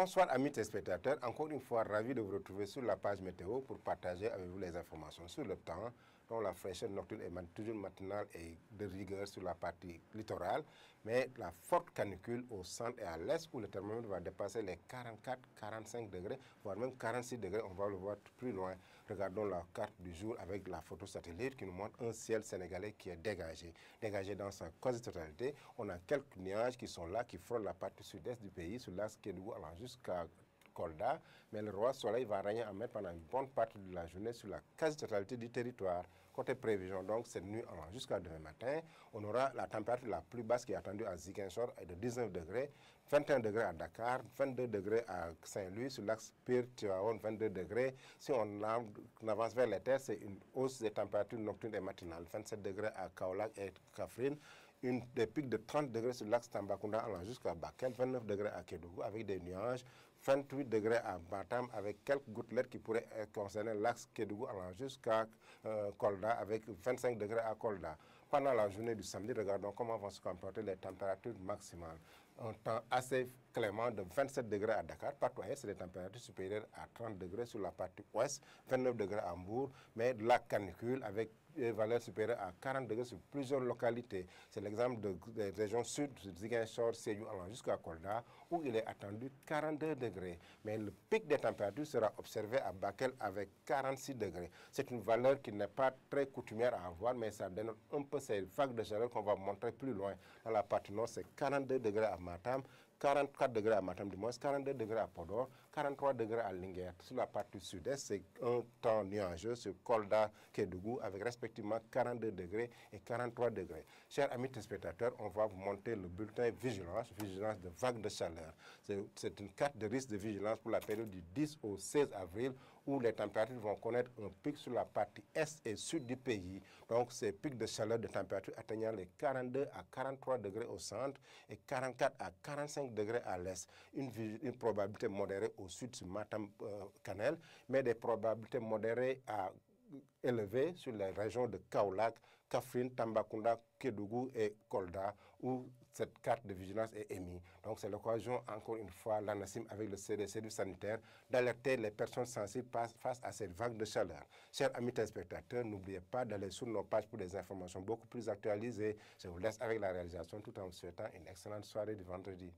Bonsoir amis téléspectateurs, encore une fois ravi de vous retrouver sur la page météo pour partager avec vous les informations sur le temps, dont la fraîcheur nocturne est toujours matinale et de rigueur sur la partie littorale, mais la forte canicule au centre et à l'est où le thermomètre va dépasser les 44-45 degrés, voire même 46 degrés, on va le voir plus loin. Regardons la carte du jour avec la photo satellite qui nous montre un ciel sénégalais qui est dégagé. Dégagé dans sa quasi-totalité, on a quelques nuages qui sont là, qui frôlent la partie sud-est du pays, sur l'axe Kédougou allant jusqu'à Kolda, mais le roi soleil va régner en maître pendant une bonne partie de la journée sur la quasi-totalité du territoire. Côté prévision, donc, cette nuit allant jusqu'à demain matin, on aura la température la plus basse qui est attendue à Ziguinchor de 19 degrés, 21 degrés à Dakar, 22 degrés à Saint-Louis, sur l'axe Pire-Tivaouane, 22 degrés. Si on avance vers les terres, c'est une hausse des températures nocturnes et matinales, 27 degrés à Kaolack et Kaffrine, des pics de 30 degrés sur l'axe Tambacounda allant jusqu'à Bakel, 29 degrés à Kédougou avec des nuages, 28 degrés à Batam avec quelques gouttelettes qui pourraient concerner l'axe Kédougou allant jusqu'à Kolda avec 25 degrés à Kolda. Pendant la journée du samedi, regardons comment vont se comporter les températures maximales. Un temps assez clément de 27 degrés à Dakar. Partout ailleurs, c'est des températures supérieures à 30 degrés sur la partie ouest, 29 degrés à Hambourg, mais de la canicule avec des valeurs supérieures à 40 degrés sur plusieurs localités. C'est l'exemple des régions sud, Ziguinchor, Sédhiou, allant jusqu'à Kolda, où il est attendu 42 degrés. Mais le pic des températures sera observé à Bakel avec 46 degrés. C'est une valeur qui n'est pas très coutumière à avoir, mais ça dénote un peu ces vagues de chaleur qu'on va montrer plus loin. Dans la partie nord, c'est 42 degrés à Matam, 44 degrés à Matam du moins, 42 degrés à Podor, 43 degrés à Linguère. Sur la partie sud-est, c'est un temps nuageux sur Kolda, Kédougou, avec respectivement 42 degrés et 43 degrés. Chers amis téléspectateurs, on va vous montrer le bulletin vigilance de vagues de chaleur. C'est une carte de risque de vigilance pour la période du 10 au 16 avril, où les températures vont connaître un pic sur la partie est et sud du pays. Donc, ces pics de chaleur de température atteignant les 42 à 43 degrés au centre et 44 à 45 degrés à l'est. Une probabilité modérée au sud sur Matam-Canel, mais des probabilités modérées à élevées sur les régions de Kaolack, Kaffrine, Tambacounda, Kédougou et Kolda, où cette carte de vigilance est émise. Donc c'est l'occasion, encore une fois, l'ANACIM avec le CDC du sanitaire, d'alerter les personnes sensibles face à cette vague de chaleur. Chers amis téléspectateurs, n'oubliez pas d'aller sur nos pages pour des informations beaucoup plus actualisées. Je vous laisse avec la réalisation tout en vous souhaitant une excellente soirée du vendredi.